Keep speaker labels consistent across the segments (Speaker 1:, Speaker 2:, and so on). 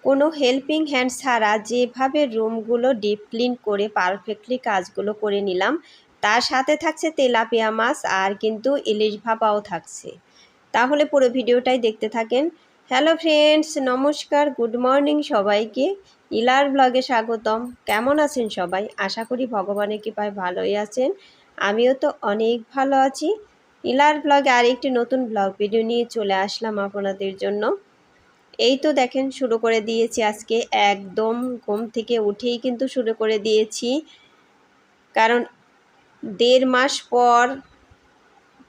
Speaker 1: কোনো helping hand ছাড়া যেভাবে রুমগুলো ডিপ ক্লিন করে পারফেক্টলি কাজগুলো করে নিলাম, তার সাথে থাকছে তেলাপিয়া মাছ আর কিন্তু ইলিশ ভাপাও থাকছে। তাহলে পুরো ভিডিওটাই দেখতে থাকেন। হ্যালো ফ্রেন্ডস, নমস্কার, গুড মর্নিং সবাইকে। ইলার ব্লগে স্বাগতম। কেমন আছেন সবাই? আশা করি ভগবানের কৃপায় ভালোই আছেন। আমিও তো অনেক ভালো আছি। ইলার ব্লগে আরেকটি নতুন ব্লগ ভিডিও নিয়ে চলে আসলাম আপনাদের জন্য। এই তো দেখেন, শুরু করে দিয়েছি আজকে একদম ঘুম থেকে উঠেই কিন্তু শুরু করে দিয়েছি, কারণ 1.5 মাস পর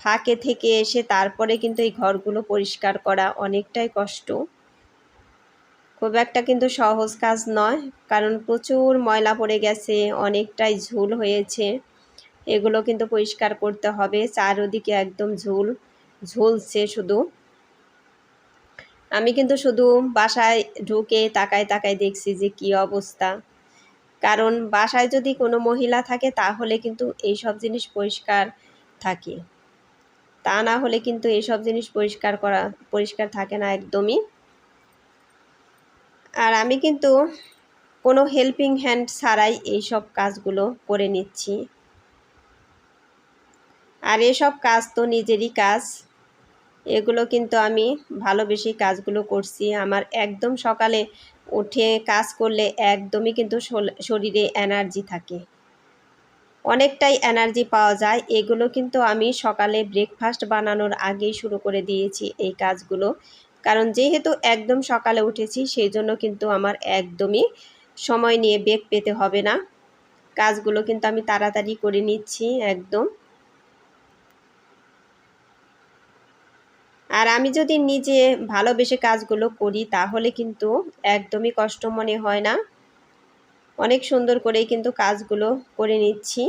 Speaker 1: ফাঁকে থেকে এসে তারপরে কিন্তু এই ঘরগুলো পরিষ্কার করা অনেকটাই কষ্ট। খুব একটা কিন্তু সহজ কাজ নয়, কারণ প্রচুর ময়লা পড়ে গেছে, অনেকটাই ঝুল হয়েছে। এগুলো কিন্তু পরিষ্কার করতে হবে। চারদিকে একদম ঝুলছে শুধু। আমি কিন্তু শুধু বাসায় ঢুকে তাকায় দেখছি যে কি অবস্থা। কারণ বাসায় যদি কোনো মহিলা থাকে তাহলে কিন্তু এইসব জিনিস পরিষ্কার থাকে, তা না হলে কিন্তু এইসব জিনিস পরিষ্কার থাকে না একদমই। আর আমি কিন্তু কোনো হেল্পিং হ্যান্ড ছাড়াই এইসব কাজগুলো করে নিচ্ছি। আর এসব কাজ তো নিজেরই কাজ, এগুলো কিন্তু আমি ভালোবেসে কাজগুলো করছি। আমার একদম সকালে উঠে কাজ করলে একদমই কিন্তু শরীরে এনার্জি থাকে, অনেকটাই এনার্জি পাওয়া যায়। এগুলো কিন্তু আমি সকালে ব্রেকফাস্ট বানানোর আগেই শুরু করে দিয়েছি এই কাজগুলো, কারণ যেহেতু একদম সকালে উঠেছি সেই জন্য কিন্তু আমার একদমই সময় নিয়ে বেগ পেতে হবে না। কাজগুলো কিন্তু আমি তাড়াতাড়ি করে নিচ্ছি একদম। আর আমি যদি নিজে ভালোবেসে কাজগুলো করি তাহলে কিন্তু একদমই কষ্ট মনে হয় না। অনেক সুন্দর করেই কিন্তু কাজগুলো করে নিচ্ছি।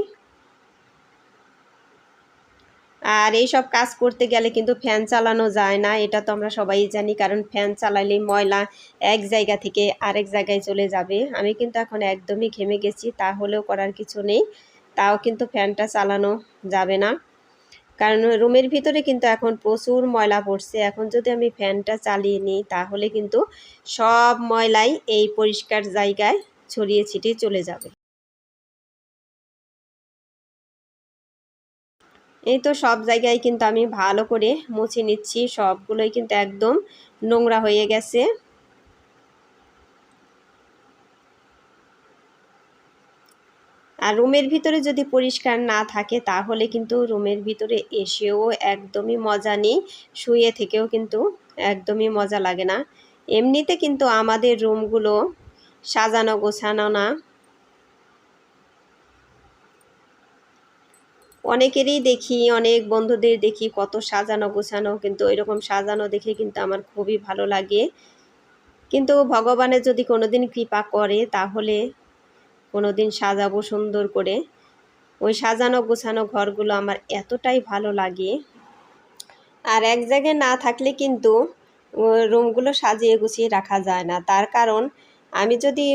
Speaker 1: আর এইসব কাজ করতে গেলে কিন্তু ফ্যান চালানো যায় না, এটা তো আমরা সবাই জানি, কারণ ফ্যান চালালেই ময়লা এক জায়গা থেকে আরেক জায়গায় চলে যাবে। আমি কিন্তু এখন একদমই ঘেমে গেছি, তাহলেও করার কিছু নেই, তাও কিন্তু ফ্যানটা চালানো যাবে না, কারণ রুমের ভিতরে কিন্তু এখন প্রচুর ময়লা পড়ছে। এখন যদি আমি ফ্যানটা চালিয়ে নিই তাহলে কিন্তু সব ময়লাই এই পরিষ্কার জায়গায় ছড়িয়ে ছিটিয়ে চলে যাবে। এই তো সব জায়গায় কিন্তু আমি ভালো করে মুছে নিচ্ছি, সবগুলোই কিন্তু একদম নোংরা হয়ে গেছে। আর রুমের ভিতরে যদি পরিষ্কার না থাকে তাহলে কিন্তু রুমের ভিতরে এসেও একদমই মজা নেই, শুয়ে থেকেও কিন্তু একদমই মজা লাগে না। এমনিতে কিন্তু আমাদের রুমগুলো সাজানো গোছানো না। অনেকেরই দেখি, অনেক বন্ধুদের দেখি কত সাজানো গোছানো, কিন্তু এরকম সাজানো দেখে কিন্তু আমার খুবই ভালো লাগে। কিন্তু ভগবানের যদি কোনোদিন কৃপা করে তাহলে কোনোদিন সাজাবো সুন্দর করে। ওই সাজানো গোছানো ঘরগুলো আমার এতটাই ভালো লাগে। আর এক জায়গায় না থাকলে কিন্তু রুমগুলো সাজিয়ে গুছিয়ে রাখা যায় না। তার কারণ আমি যদি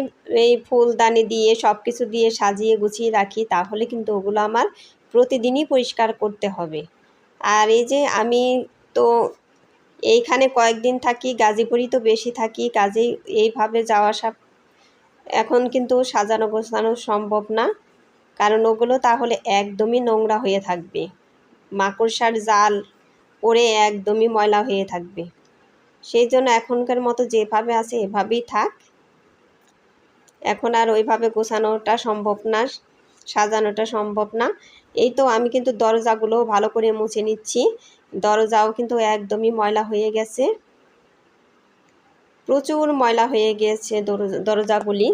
Speaker 1: এই ফুলদানি দিয়ে সব কিছু দিয়ে সাজিয়ে গুছিয়ে রাখি তাহলে কিন্তু ওগুলো আমার প্রতিদিনই পরিষ্কার করতে হবে। আর এই যে আমি তো এইখানে কয়েকদিন থাকি, গাজীপুরই তো বেশি থাকি, কাজেই এইভাবে যাওয়া আসা এখন কিন্তু সাজানো গোছানো সম্ভব না, কারণ ওগুলো তাহলে একদমই নোংরা হয়ে থাকবে, মাকড়সার জাল পরে একদমই ময়লা হয়ে থাকবে। সেই জন্য এখনকার মতো যেভাবে আছে এভাবেই থাক। এখন আর ওইভাবে গোছানোটা সম্ভব না, সাজানোটা সম্ভব না। এই তো আমি কিন্তু দরজাগুলোও ভালো করে মুছে নিচ্ছি, দরজাও কিন্তু একদমই ময়লা হয়ে গেছে, প্রচুর ময়লা হয়ে গিয়েছে দরজাগুলি।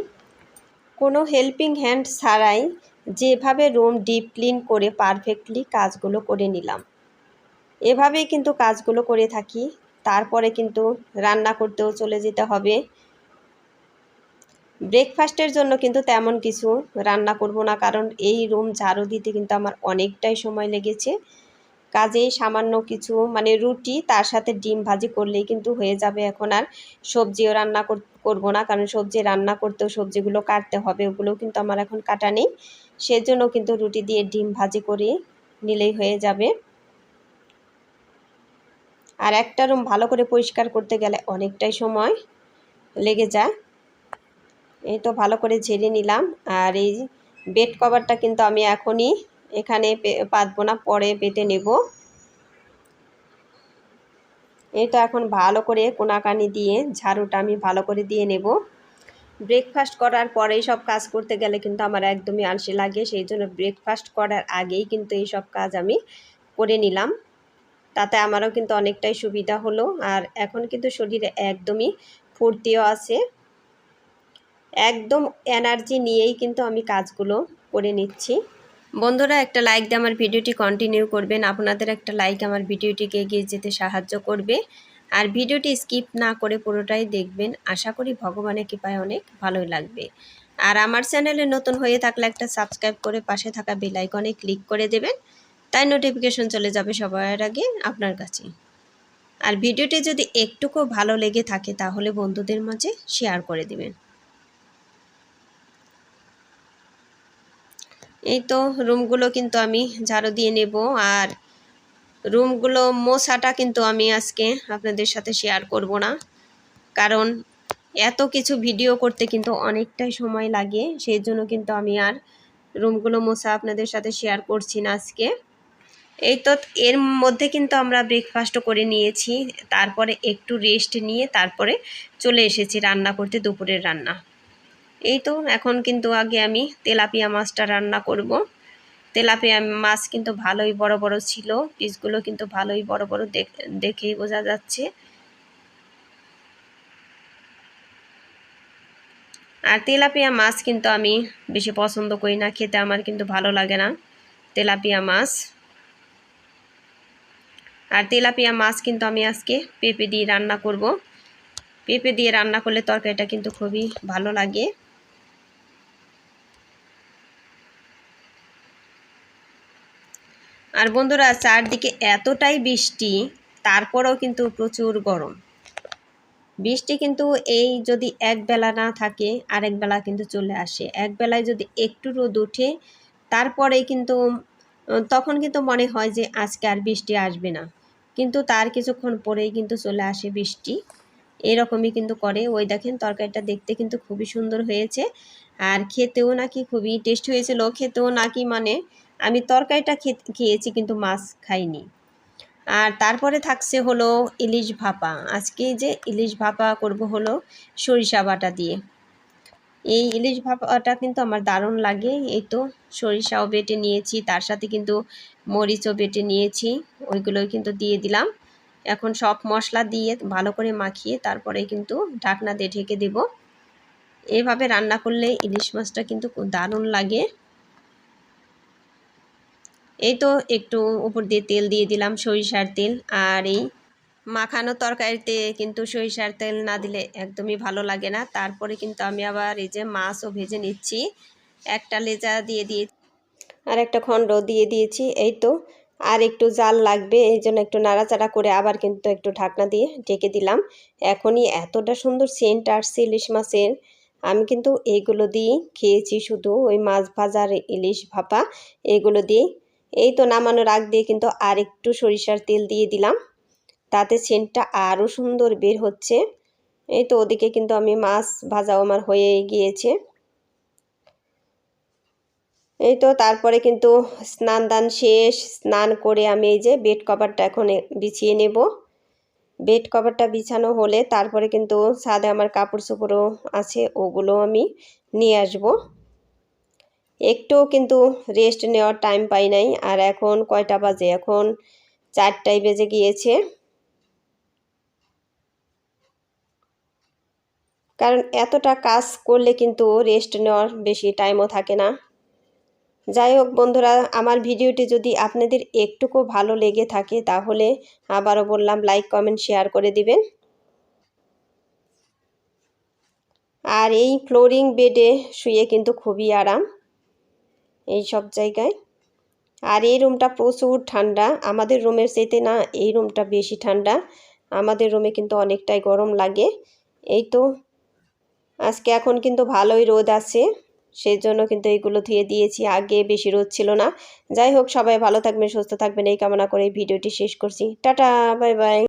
Speaker 1: কোনো হেল্পিং হ্যান্ড ছাড়াই যেভাবে রুম ডিপ ক্লিন করে পারফেক্টলি কাজগুলো করে নিলাম, এভাবেই কিন্তু কাজগুলো করে থাকি। তারপরে কিন্তু রান্না করতেও চলে যেতে হবে। ব্রেকফাস্টের জন্য কিন্তু তেমন কিছু রান্না করব না, কারণ এই রুম ঝাড়ু দিতে কিন্তু আমার অনেকটাই সময় লেগেছে। কাজেই সামান্য কিছু মানে রুটি তার সাথে ডিম ভাজি করলেই কিন্তু হয়ে যাবে। এখন আর সবজিও রান্না করব না, কারণ সবজি রান্না করতেও সবজিগুলো কাটতে হবে, ওগুলোও কিন্তু আমার এখন কাটা নেই। সেজন্য কিন্তু রুটি দিয়ে ডিম ভাজি করে নিলেই হয়ে যাবে। আর একটা রুম ভালো করে পরিষ্কার করতে গেলে অনেকটাই সময় লেগে যায়। এই তো ভালো করে ঝেড়ে নিলাম। আর এই বেড কভারটা কিন্তু আমি এখনই এখানে পাতবো না, পরে বেটে নেব। এই তো এখন ভালো করে কোনাকানি দিয়ে ঝাড়ুটা আমি ভালো করে দিয়ে নেব। ব্রেকফাস্ট করার পরেই সব কাজ করতে গেলে কিন্তু আমার একদমই আলসে লাগে, সেই জন্য ব্রেকফাস্ট করার আগেই কিন্তু এই সব কাজ আমি করে নিলাম। তাতে আমারও কিন্তু অনেকটাই সুবিধা হলো। আর এখন কিন্তু শরীরে একদমই ফুর্তিও আছে, একদম এনার্জি নিয়েই কিন্তু আমি কাজগুলো করে নিচ্ছি। বন্ধুরা, একটা লাইক দিয়ে আমার ভিডিওটি কন্টিনিউ করবেন। আপনাদের একটা লাইক আমার ভিডিওটিকে এগিয়ে যেতে সাহায্য করবে। আর ভিডিওটি স্কিপ না করে পুরোটাই দেখবেন, আশা করি ভগবানের কৃপায় অনেক ভালোই লাগবে। আর আমার চ্যানেলে নতুন হয়ে থাকলে একটা সাবস্ক্রাইব করে পাশে থাকা বেল আইকনে ক্লিক করে দেবেন, তাই নোটিফিকেশন চলে যাবে সবার আগে আপনার কাছে। আর ভিডিওটি যদি একটুকু ভালো লেগে থাকে তাহলে বন্ধুদের মাঝে শেয়ার করে দিবেন। এই তো রুমগুলো কিন্তু আমি ঝাড়ু দিয়ে নেব। আর রুমগুলো মোছাটা কিন্তু আমি আজকে আপনাদের সাথে শেয়ার করব না, কারণ এত কিছু ভিডিও করতে কিন্তু অনেকটাই সময় লাগে, সেই জন্য কিন্তু আমি আর রুমগুলো মোছা আপনাদের সাথে শেয়ার করছি না আজকে। এই তো এর মধ্যে কিন্তু আমরা ব্রেকফাস্টও করে নিয়েছি, তারপরে একটু রেস্ট নিয়ে তারপরে চলে এসেছি রান্না করতে, দুপুরের রান্না। এই তো এখন কিন্তু আগে আমি তেলাপিয়া মাছটা রান্না করব। তেলাপিয়া মাছ কিন্তু ভালোই বড় বড় ছিল, পিসগুলো কিন্তু ভালোই বড় বড় দেখেই বোঝা যাচ্ছে। আর তেলাপিয়া মাছ কিন্তু আমি বেশি পছন্দ করি না, খেতে আমার কিন্তু ভালো লাগে না তেলাপিয়া মাছ। আর তেলাপিয়া মাছ কিন্তু আমি আজকে পেঁপে দিয়ে রান্না করব। পেঁপে দিয়ে রান্না করলে তরকারিটা কিন্তু খুবই ভালো লাগে। আর বন্ধুরা, চারদিকে এতটাই বৃষ্টি, তারপরেও কিন্তু প্রচুর গরম। বৃষ্টি কিন্তু এই যদি এক বেলা না থাকে আরেক বেলা কিন্তু চলে আসে। এক বেলায় যদি একটু রোদ ওঠে তারপরেই কিন্তু তখন কিন্তু মনে হয় যে আজকে আর বৃষ্টি আসবে না, কিন্তু তার কিছুক্ষণ পরেই কিন্তু চলে আসে বৃষ্টি। এরকমই কিন্তু করে। ওই দেখেন তরকারিটা দেখতে কিন্তু খুবই সুন্দর হয়েছে, আর খেতেও নাকি খুবই টেস্ট হয়েছিল। খেতেও নাকি মানে আমি তরকারিটা খেয়েছি কিন্তু মাছ খাইনি। আর তারপরে থাকছে হলো ইলিশ ভাপা। আজকে যে ইলিশ ভাপা করব হলো সরিষা বাটা দিয়ে। এই ইলিশ ভাপাটা কিন্তু আমার দারুণ লাগে। এই তো সরিষাও বেটে নিয়েছি, তার সাথে কিন্তু মরিচও বেটে নিয়েছি, ওইগুলো কিন্তু দিয়ে দিলাম। এখন সব মশলা দিয়ে ভালো করে মাখিয়ে তারপরে কিন্তু ঢাকনা দিয়ে ঢেকে দেব। এভাবে রান্না করলে ইলিশ মাছটা কিন্তু দারুণ লাগে। এই তো একটু উপর দিয়ে তেল দিয়ে দিলাম, সরিষার তেল। আর এই মাখানো তরকারিতে কিন্তু সরিষার তেল না দিলে একদমই ভালো লাগে না। তারপরে কিন্তু আমি আবার এই যে মাছও ভেজে নিচ্ছি, একটা লেজা দিয়ে আর একটা খণ্ড দিয়ে দিয়েছি। এই তো আর একটু জাল লাগবে, এই জন্য একটু নাড়াচাড়া করে আবার কিন্তু একটু ঢাকনা দিয়ে ঢেকে দিলাম। এখনই এতটা সুন্দর সেন্ট আসছে ইলিশ মাছের, আমি কিন্তু এইগুলো দিয়েই খেয়েছি, শুধু ওই মাছ ভাজার ইলিশ ভাপা এইগুলো দিয়েই। এই তো নামানোর আগ দিয়ে কিন্তু আর একটু সরিষার তেল দিয়ে দিলাম, তাতে সেন্টটা আরও সুন্দর বের হচ্ছে। এই তো ওদিকে কিন্তু আমি মাছ ভাজাও আমার হয়ে গিয়েছে। এই তো তারপরে কিন্তু স্নান দান শেষ, স্নান করে আমি এই যে বেড কভারটা এখন বিছিয়ে নেব। বেড কভারটা বিছানো হলে তারপরে কিন্তু ছাদে আমার কাপড় চোপড়ও আছে, ওগুলো আমি নিয়ে আসব। একটু কিন্তু রেস্ট নেওয়ার টাইম পাই নাই। আর এখন কয়টা বাজে? এখন 4টায় বেজে গিয়েছে, কারণ এতটা কাজ করলে কিন্তু রেস্ট নেওয়ার বেশি টাইমও থাকে না। যাই হোক বন্ধুরা, আমার ভিডিওটি যদি আপনাদের একটুকু ভালো লেগে থাকে তাহলে আবারও বললাম লাইক কমেন্ট শেয়ার করে দিবেন। আর এই ফ্লোরিং বেডে শুয়ে কিন্তু খুবই আরাম এই সব জায়গায়। আর এই রুমটা প্রচুর ঠান্ডা, আমাদের রুমের চাইতে না এই রুমটা বেশি ঠান্ডা। আমাদের রুমে কিন্তু অনেকটাই গরম লাগে। এই তো আজকে এখন কিন্তু ভালোই রোদ আছে, সেই জন্য কিন্তু এইগুলো ধুয়ে দিয়েছি, আগে বেশি রোদ ছিল না। যাই হোক, সবাই ভালো থাকবেন, সুস্থ থাকবেন এই কামনা করে ভিডিওটি শেষ করছি। Tata, bye bye.